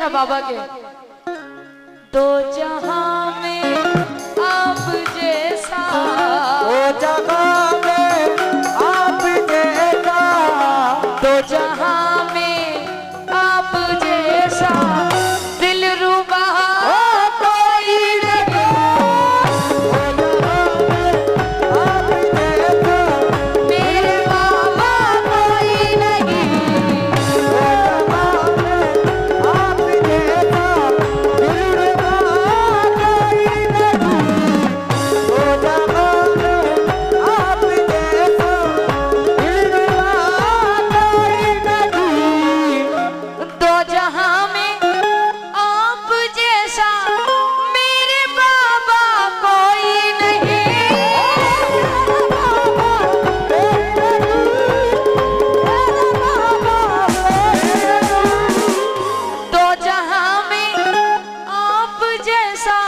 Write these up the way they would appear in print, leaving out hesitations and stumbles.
है बाबा के। दो जहां में आप जैसा, दो जहां में आप जैसा, दो जहां में आप जैसा दिलरुबा कोई नहीं। आप जैसा मेरे बाबा कोई नहीं। आप जैसा दिलरुबा कोई नहीं। दो जहां में आप जैसा दिलरुबा कोई नहीं। दो जहां में आप जैसा मेरे बाबा कोई नहीं। दो जहां में आप जैसा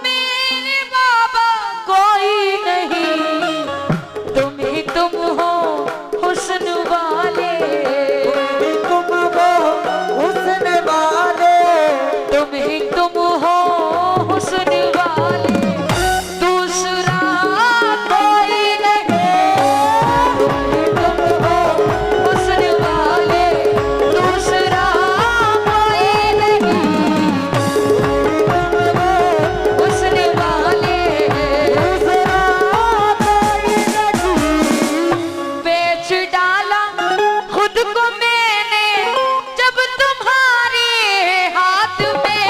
मेरे बाबा कोई नहीं। तुम ही तुम हो हुस्न वाले, तुम हो हुस्न वाले, तुम ही तुम हो हुस्न वाले, दूसरा कोई नहीं। तुम ही तुम हो हुस्न वाले, दूसरा कोई नहीं। हुस्न वाले दूसरा कोई नहीं। बेच डाला खुद को मैंने जब तुम्हारे हाथ में।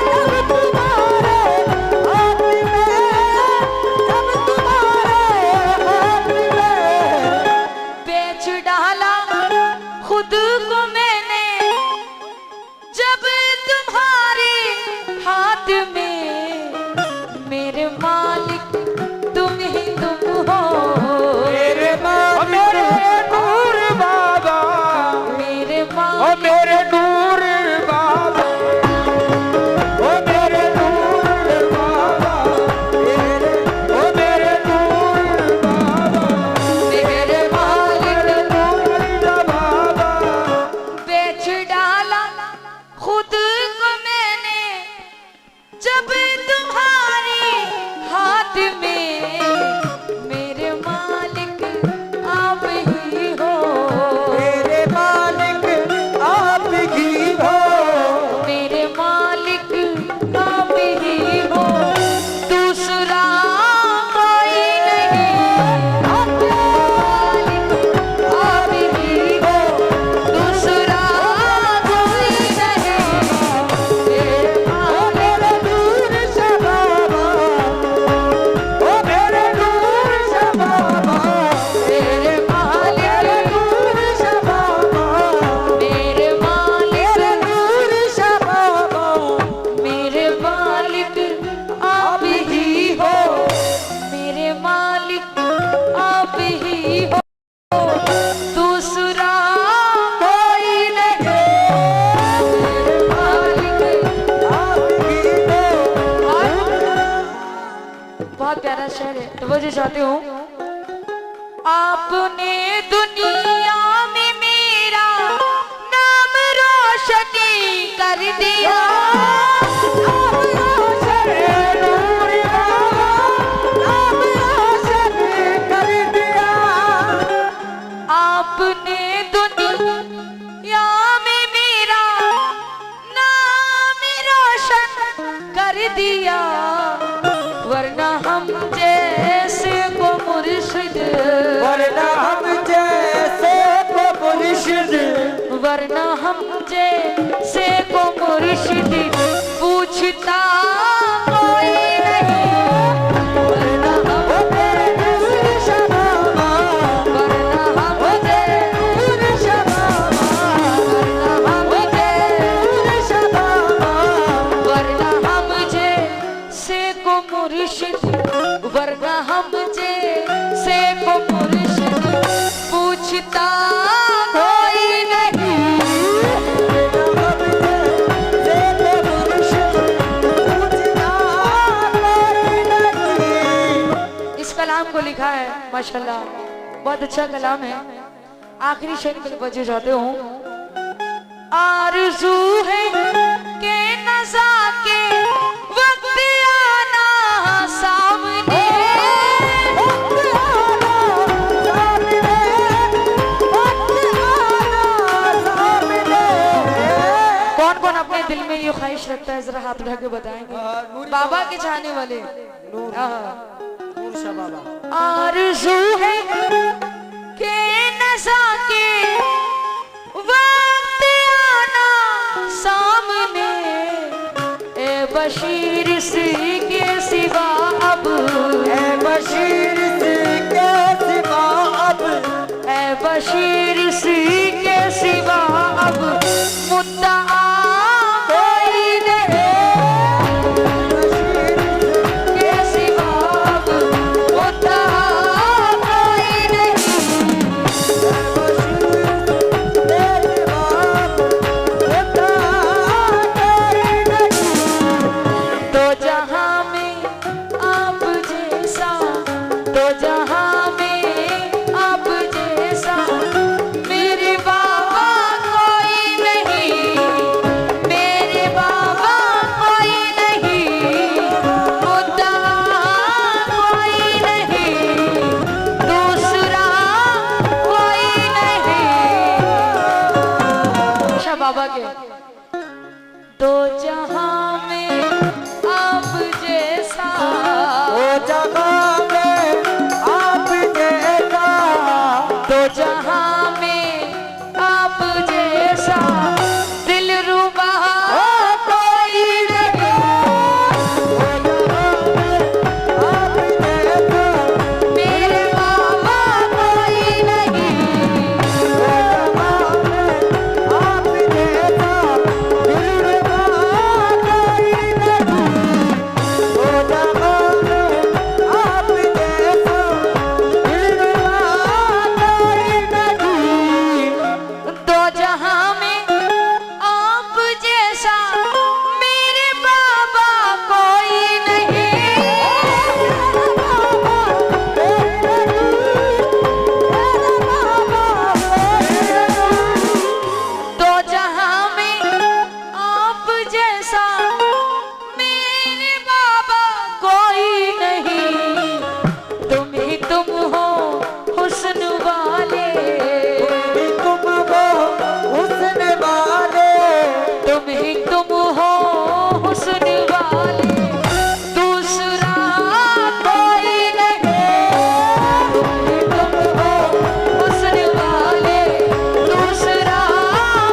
जब तुम्हारे हाथ में, जब तुम्हारे हाथ में, बेच डाला खुद को मैंने जब तुम्हारे हाथ में। मेरे मालिक तुम ही तुम हो, मेरे मालिक मेरे नूर बाबा, मेरे ओ मालिक मेरे नूर बाबा, ओ मेरे नूर बाबा, ओ मेरे नूर बाबा, मेरे मालिक बाबा, बेच डाला खुद को मैंने जब तुम्हारे हाथ में। मेरे मालिक आप ही हो, मेरे मालिक आप ही हो, मेरे मालिक आप ही हो, दूसरा कोई नहीं। मालिक आप ही हो, दूसरा कोई नहीं। मेरे ओ मालिक मेरे नूर शबाबा, ओ मेरे नूर शबाबा, मेरे मालिक नूर शबाबा, मेरे मालिक नूर शबाबा, मेरे मालिक आप ही हो, मेरे मालिक आप ही हो, दूसरा कोई नहीं। मेरे मालिक आप ही हो। बहुत प्यारा शेर है, तो वो जो चाहती हूँ। आपने दुनिया में मेरा नाम रोशनी कर दिया। आपने दुनिया में मेरा नाम रोशन कर दिया। वरना हम जैसे को मुर्शिद, वरना हम जैसे को मुर्शिद, वरना हम जैसे को मुर्शिद पूछता कोई नहीं। वरना हम नूर शबाबा, वरना हम नूर शबाबा, वरना हम नूर शबाबा, वरना हम जैसे को मुर्शिद, वरना हम जैसे को मुर्शिद पूछता कोई नहीं। इस कलाम को लिखा है माशाल्लाह, बहुत अच्छा कलाम है। आखिरी शेर में बजे जाते हूँ। आरज़ू है कौन कौन अपने दिल में ये ख्वाहिश रखता है, जरा हाथ उठा के बताएंगे। बाबा के चाहने वाले। नूर शाह बाबा। आरज़ू है के नज़ा के वक्त आना सामने, ए बशीर से के सिवा अब, ए बशीर से के सिवा अब, ए बशीर से के सिवा अब मुद्दा कोई नहीं, के सिवा अब मुद्दा कोई नहीं। तो जहां में आप जैसा, तो जहां में आप जैसा मेरे बाबा कोई नहीं, मेरे बाबा कोई नहीं, मुद्दा कोई नहीं, दूसरा कोई नहीं। शाह बाबा के दो जहां में आप जैसा, ओ जहां में आप जैसा, दो जहां में आप जैसा दिलरुबा कोई नहीं, आप जैसा, मेरे बाबा कोई नहीं, आप जैसा, दिलरुबा कोई नहीं। ओ जहां में आप जैसा, दिलरुबा कोई नहीं। दो जहां में आप जैसा मेरे बाबा कोई नहीं, दो जहां में आप जैसा मेरे बाबा कोई नहीं। तुम ही तुम हो हुस्न वाले, तुम हो हुस्न वाले, तुम ही तुम हो हुस्न वाले, दूसरा कोई नहीं। तुम ही तुम हो हुस्न वाले, दूसरा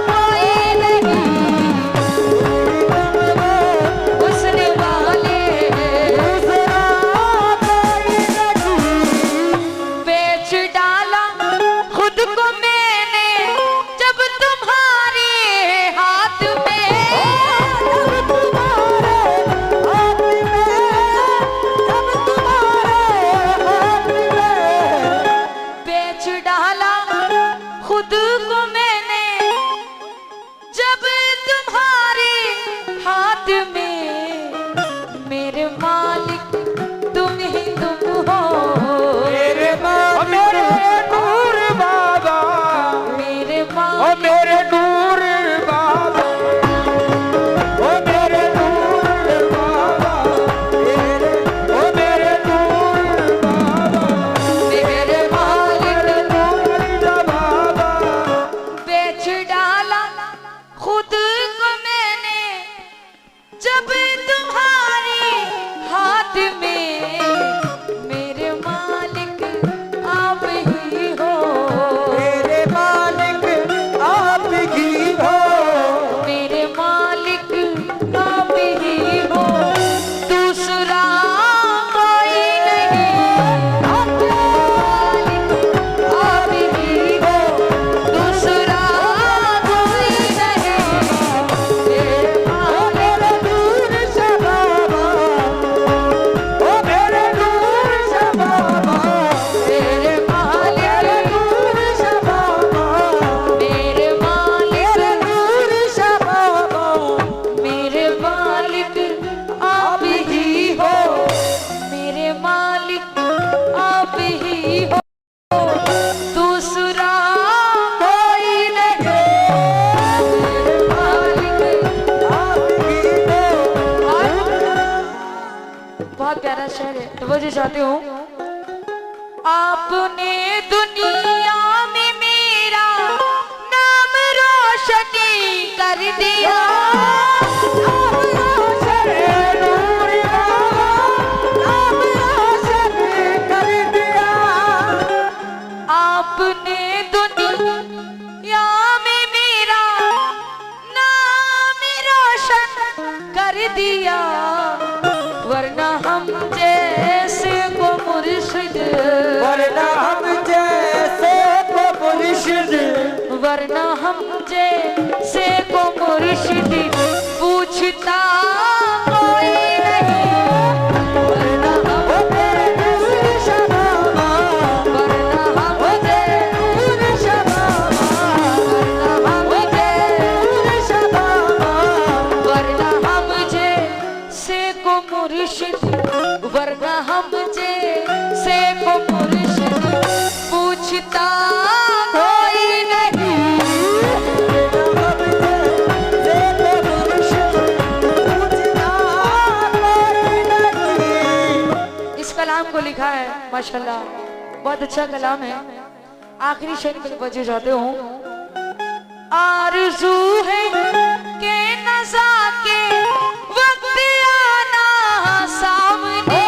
कोई नहीं, हुस्न वाले, दूसरा कोई नहीं। बेच डाला खुद को मैंने जब तुम्हारे हाथ में, जब तुम्हारे हाथ में, जब तुम्हारे हाथ में, बेच डाला खुद को मैंने जब तुम्हारे हाथ में, मेरे मालिक तुम ही तुम हो, मेरे मालिक नूर बाबा, मेरे ओ मालिक मेरे नूर बाबा, ओ मेरे नूर बाबा, ओ मेरे नूर बाबा, मेरे मालिक नूर बाबा, बेच डाला खुद को मैंने जब तुम्हारे हाथ में, मेरे मालिक आप ही हो, मेरे मालिक आप ही हो, मेरे मालिक आप ही हो, दूसरा कोई नहीं। मालिक आप ही हो, दूसरा कोई नहीं, मेरे ओ मालिक मेरे नूर शाह बाबा, ओ मेरे नूर शाह बाबा, मेरे मालिक, नूर शाह बाबा, मेरे मालिक, नूर शाह बाबा, मेरे मालिक आप ही हो, मेरे मालिक आप ही हो, दूसरा कोई नहीं, मेरे मालिक आप ही हो। बहुत प्यारा शेर है, तो वो जो चाहती हूँ। आपने दुनिया में मेरा नाम रोशन कर दिया, आपने दुनिया में मेरा नाम रोशन कर दिया, वरना हम जैसे को मुर्शिद, वरना हम जैसे को मुर्शिद, वरना हम जैसे को मुर्शिद पूछता कोई नहीं, वरना हम वरना हम जैसे को मुर्शिद पूछता कोई नहीं। इस कलाम को लिखा है माशाल्लाह, बहुत अच्छा कलाम है। आखिरी शेर में बजे जाते हूँ। आरज़ू है के नज़ा के वक्त आना सामने,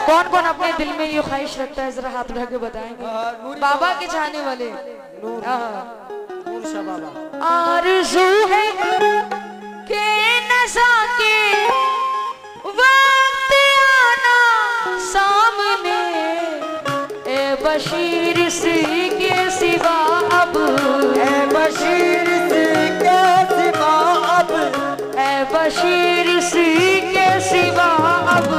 कौन कौन अपने दिल में ये ख्वाहिश रखता है, जरा हाथ उठा के बताएंगे। बाबा के चाहने वाले। आरज़ू है के नज़ा के वक्त आना सामने, ए बशीर सी के सिवा अब, ए बशीर से के सिवा अब, ए बशीर सी के सिवा अब